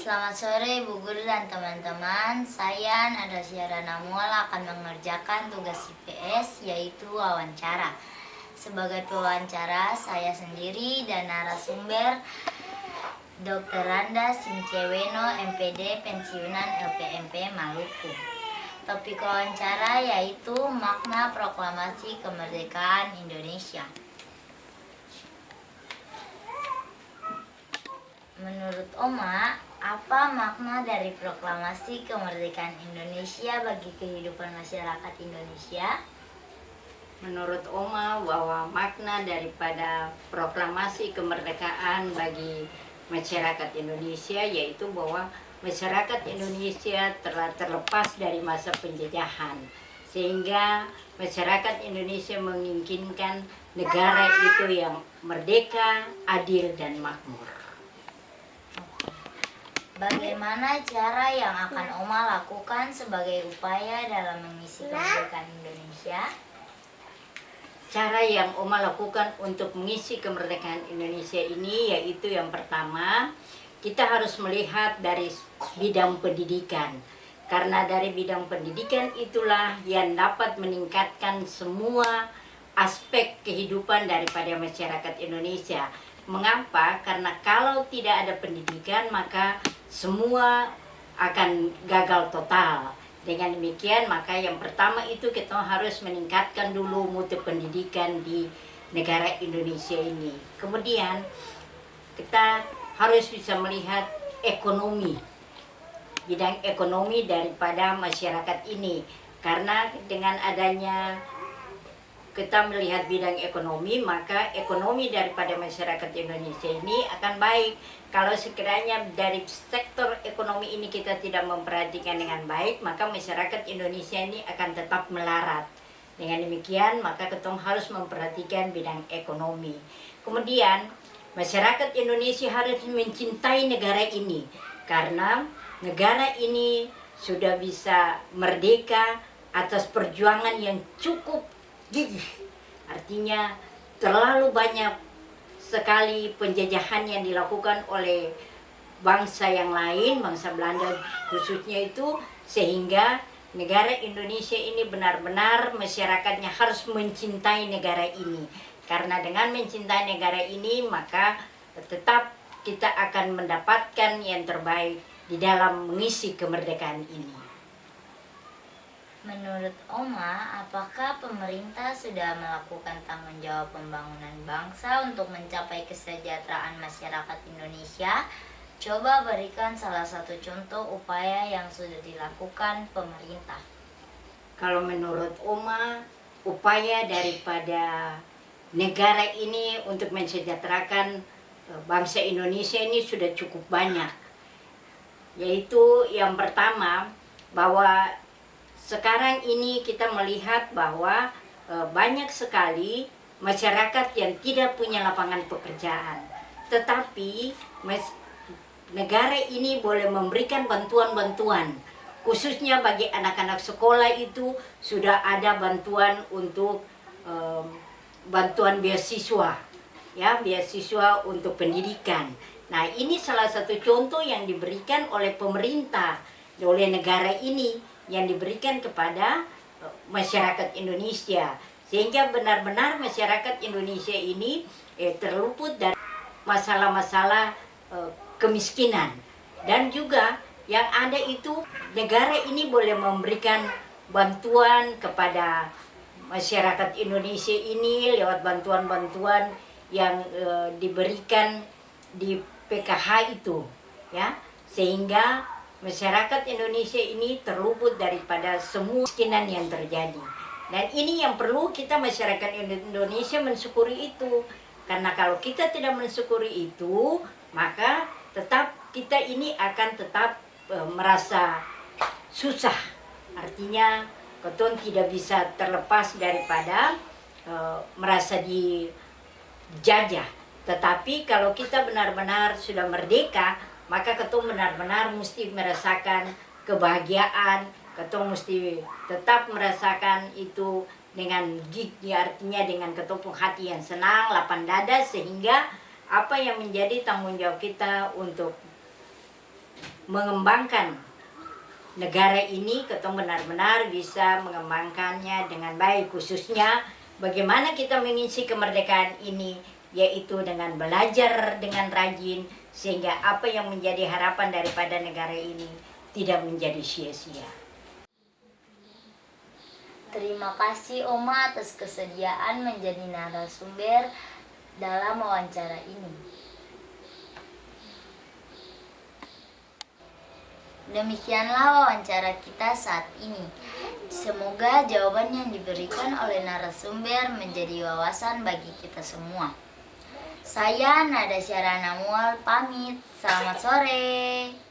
Selamat sore Bu Guru dan teman-teman. Saya Nada Syarana Mual akan mengerjakan tugas IPS yaitu wawancara. Sebagai pewawancara saya sendiri dan narasumber Dr. Randa Sinceweno MPD Pensiunan LPMP Maluku. Topik wawancara yaitu makna proklamasi kemerdekaan Indonesia. Menurut Oma, apa makna dari proklamasi kemerdekaan Indonesia bagi kehidupan masyarakat Indonesia? Menurut Oma, bahwa makna daripada proklamasi kemerdekaan bagi masyarakat Indonesia yaitu bahwa masyarakat Indonesia telah terlepas dari masa penjajahan, sehingga masyarakat Indonesia menginginkan negara itu yang merdeka, adil, dan makmur. Bagaimana cara yang akan Oma lakukan sebagai upaya dalam mengisi kemerdekaan Indonesia? Cara yang Oma lakukan untuk mengisi kemerdekaan Indonesia ini yaitu yang pertama, kita harus melihat dari bidang pendidikan. Karena dari bidang pendidikan itulah yang dapat meningkatkan semua aspek kehidupan daripada masyarakat Indonesia. Mengapa? Karena kalau tidak ada pendidikan maka semua akan gagal total. Dengan demikian maka yang pertama itu kita harus meningkatkan dulu mutu pendidikan di negara Indonesia ini. Kemudian kita harus bisa melihat ekonomi, bidang ekonomi daripada masyarakat ini. Karena dengan adanya kita melihat bidang ekonomi, maka ekonomi daripada masyarakat Indonesia ini akan baik. Kalau sekiranya dari sektor ekonomi ini kita tidak memperhatikan dengan baik, maka masyarakat Indonesia ini akan tetap melarat. Dengan demikian, maka kita harus memperhatikan bidang ekonomi. Kemudian, masyarakat Indonesia harus mencintai negara ini, karena negara ini sudah bisa merdeka atas perjuangan yang cukup gigih. Artinya terlalu banyak sekali penjajahan yang dilakukan oleh bangsa yang lain, bangsa Belanda khususnya itu, sehingga negara Indonesia ini benar-benar masyarakatnya harus mencintai negara ini. Karena dengan mencintai negara ini maka tetap kita akan mendapatkan yang terbaik di dalam mengisi kemerdekaan ini. Menurut Oma, apakah pemerintah sudah melakukan tanggung jawab pembangunan bangsa untuk mencapai kesejahteraan masyarakat Indonesia? Coba berikan salah satu contoh upaya yang sudah dilakukan pemerintah. Kalau menurut Oma, upaya daripada negara ini untuk mensejahterakan bangsa Indonesia ini sudah cukup banyak. Yaitu yang pertama, bahwa sekarang ini kita melihat bahwa banyak sekali masyarakat yang tidak punya lapangan pekerjaan. Tetapi negara ini boleh memberikan bantuan-bantuan. Khususnya bagi anak-anak sekolah itu sudah ada bantuan untuk bantuan beasiswa. Ya, beasiswa untuk pendidikan. Nah, ini salah satu contoh yang diberikan oleh pemerintah, oleh negara ini, yang diberikan kepada masyarakat Indonesia, sehingga benar-benar masyarakat Indonesia ini terluput dari masalah-masalah kemiskinan. Dan juga yang ada itu negara ini boleh memberikan bantuan kepada masyarakat Indonesia ini lewat bantuan-bantuan yang diberikan di PKH itu, ya, sehingga masyarakat Indonesia ini terluput daripada semua kemiskinan yang terjadi. Dan ini yang perlu kita masyarakat Indonesia mensyukuri itu. Karena kalau kita tidak mensyukuri itu, maka tetap kita ini akan tetap merasa susah. Artinya keton tidak bisa terlepas daripada merasa dijajah. Tetapi kalau kita benar-benar sudah merdeka, maka ketum benar-benar mesti merasakan kebahagiaan, ketum mesti tetap merasakan itu dengan gigi, artinya dengan ketopong hati yang senang, lapang dada, sehingga apa yang menjadi tanggung jawab kita untuk mengembangkan negara ini, ketemu benar-benar bisa mengembangkannya dengan baik, khususnya bagaimana kita mengisi kemerdekaan ini, yaitu dengan belajar dengan rajin, sehingga apa yang menjadi harapan daripada negara ini tidak menjadi sia-sia. Terima kasih Oma atas kesediaan menjadi narasumber dalam wawancara ini. Demikianlah wawancara kita saat ini. Semoga jawaban yang diberikan oleh narasumber menjadi wawasan bagi kita semua. Saya Nada Syara Namual pamit. Selamat sore.